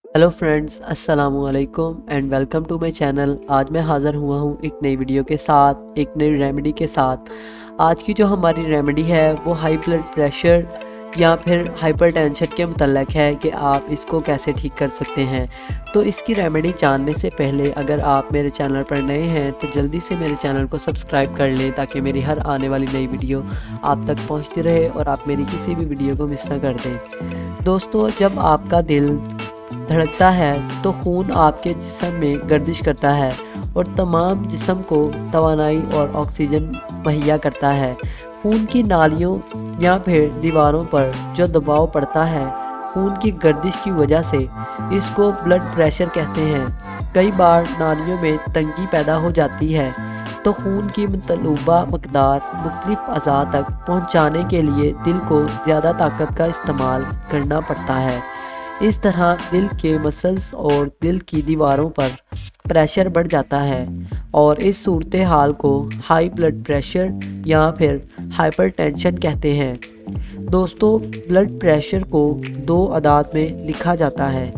Hello friends, अस्सलाम वालेकुम and welcome to my channel. आज मैं हाज़िर हुआ हूँ एक नई वीडियो के साथ, एक नई रेमेडी के साथ। आज की जो हमारी रेमेडी है वो हाई ब्लड प्रेशर या फिर हाइपरटेंशन के मुतल्लिक़ है कि आप इसको कैसे ठीक कर सकते हैं। तो इसकी रेमेडी जानने से पहले अगर आप मेरे चैनल पर नए हैं तो जल्दी से मेरे चैनल को सब्सक्राइब कर लें ताकि मेरी हर आने वाली नई वीडियो आप तक पहुँचती रहे और आप मेरी किसी भी वीडियो को मिस ना कर दें। दोस्तों, जब आपका दिल धड़कता है तो खून आपके जिस्म में गर्दिश करता है और तमाम जिस्म को तवानाई और ऑक्सीजन मुहैया करता है। खून की नालियों या फिर दीवारों पर जो दबाव पड़ता है खून की गर्दिश की वजह से, इसको ब्लड प्रेशर कहते हैं। कई बार नालियों में तंगी पैदा हो जाती है तो खून की मतलूबा मकदार मुख्तलिफ अज़ा तक पहुँचाने के लिए दिल को ज़्यादा ताकत का इस्तेमाल करना पड़ता है। इस तरह दिल के मसल्स और दिल की दीवारों पर प्रेशर बढ़ जाता है और इस सूरत हाल को हाई ब्लड प्रेशर या फिर हाइपरटेंशन कहते हैं। दोस्तों, ब्लड प्रेशर को दो अदाद में लिखा जाता है।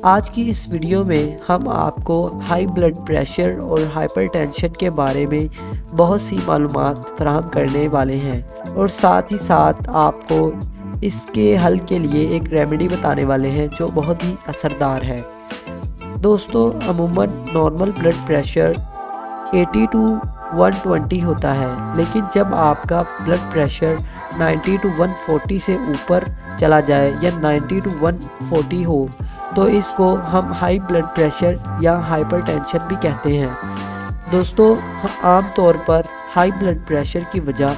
आज की इस वीडियो में हम आपको हाई ब्लड प्रेशर और हाइपरटेंशन के बारे में बहुत सी मालूमात फराहम करने वाले हैं और साथ ही साथ आपको इसके हल के लिए एक रेमेडी बताने वाले हैं जो बहुत ही असरदार है। दोस्तों, अमूमन नॉर्मल ब्लड प्रेशर 80 टू 120 होता है, लेकिन जब आपका ब्लड प्रेशर 90 टू 140 से ऊपर चला जाए या 90 टू 140 हो तो इसको हम हाई ब्लड प्रेशर या हाइपरटेंशन भी कहते हैं। दोस्तों, आम तौर पर हाई ब्लड प्रेशर की वजह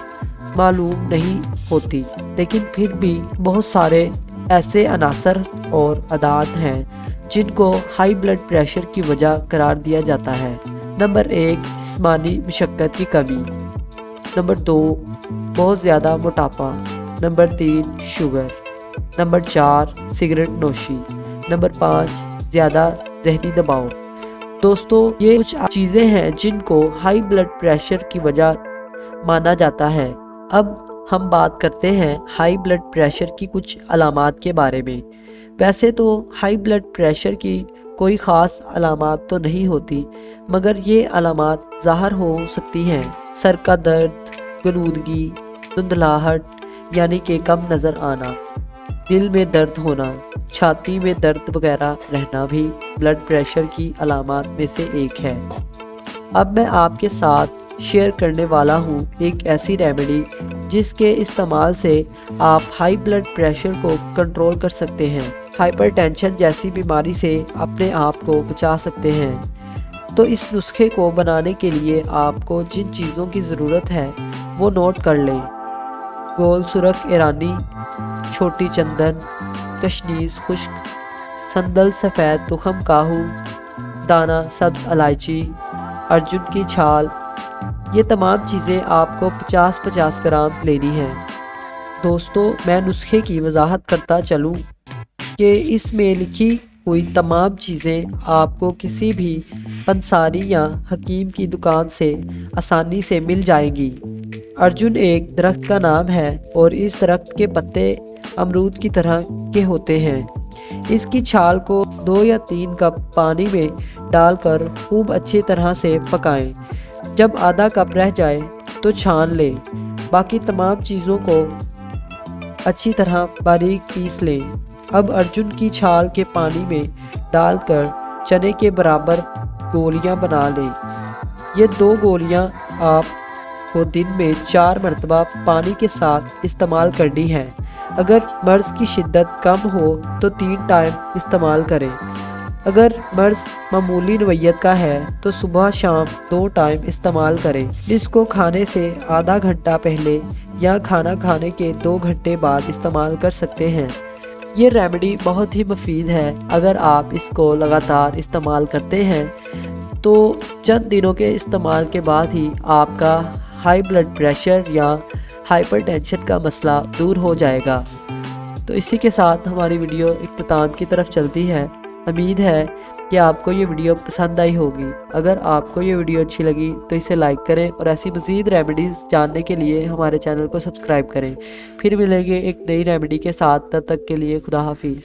मालूम नहीं होती, लेकिन फिर भी बहुत सारे ऐसे अनासर और आदात हैं जिनको हाई ब्लड प्रेशर की वजह करार दिया जाता है। नंबर 1, जिस्मानी मशक्क़त की कमी। नंबर 2, बहुत ज़्यादा मोटापा। Number 3, sugar. नंबर 4, सिगरेट नोशी। नंबर 5, ज़्यादा ज़हनी दबाव। दोस्तों, ये कुछ चीज़ें हैं जिनको हाई ब्लड प्रेशर की वजह माना जाता है। अब हम बात करते हैं हाई ब्लड प्रेशर की कुछ अलामात के बारे में। वैसे तो हाई ब्लड प्रेशर की कोई ख़ास अलामात तो नहीं होती, मगर ये अलामात ज़ाहिर हो सकती हैं। सर का दर्द, गलूदगी, धुंधलाहट यानी कि कम नज़र आना, दिल में दर्द होना, छाती में दर्द वगैरह रहना भी ब्लड प्रेशर की अलामात में से एक है। अब मैं आपके साथ शेयर करने वाला हूँ एक ऐसी रेमेडी जिसके इस्तेमाल से आप हाई ब्लड प्रेशर को कंट्रोल कर सकते हैं, हाइपरटेंशन जैसी बीमारी से अपने आप को बचा सकते हैं। तो इस नुस्खे को बनाने के लिए आपको जिन चीज़ों की ज़रूरत है वो नोट कर लें। गोल सुरख ईरानी, छोटी चंदन, कशनीज़ खुश्क, संदल सफ़ेद तुखम काहू, दाना सब्ज़ इलायची, अर्जुन की छाल। ये तमाम चीज़ें आपको 50-50 ग्राम लेनी हैं। दोस्तों, मैं नुस्खे की वजाहत करता चलूँ कि इसमें लिखी हुई तमाम चीज़ें आपको किसी भी पंसारी या हकीम की दुकान से आसानी से मिल जाएंगी। अर्जुन एक दरख्त का नाम है और इस दरख्त के पत्ते अमरूद की तरह के होते हैं। इसकी छाल को 2 या 3 कप पानी में डालकर खूब अच्छी तरह से पकाएं। जब आधा कप रह जाए तो छान लें। बाकी तमाम चीज़ों को अच्छी तरह बारीक पीस लें। अब अर्जुन की छाल के पानी में डालकर चने के बराबर गोलियां बना लें। ये 2 गोलियां आपको दिन में 4 मरतबा पानी के साथ इस्तेमाल करनी है। अगर मर्ज़ की शिद्दत कम हो तो 3 टाइम इस्तेमाल करें। अगर मर्ज़ मामूली नोयत का है तो सुबह शाम 2 टाइम इस्तेमाल करें। इसको खाने से आधा घंटा पहले या खाना खाने के 2 घंटे बाद इस्तेमाल कर सकते हैं। ये रेमेडी बहुत ही मुफीद है। अगर आप इसको लगातार इस्तेमाल करते हैं तो चंद दिनों के इस्तेमाल के बाद ही आपका हाई ब्लड प्रेशर या हाइपरटेंशन का मसला दूर हो जाएगा। तो इसी के साथ हमारी वीडियो इख्तिताम की तरफ चलती है। उम्मीद है कि आपको ये वीडियो पसंद आई होगी। अगर आपको ये वीडियो अच्छी लगी तो इसे लाइक करें और ऐसी मज़ीद रेमेडीज़ जानने के लिए हमारे चैनल को सब्सक्राइब करें। फिर मिलेंगे एक नई रेमेडी के साथ, तब तक के लिए खुदा हाफिज़।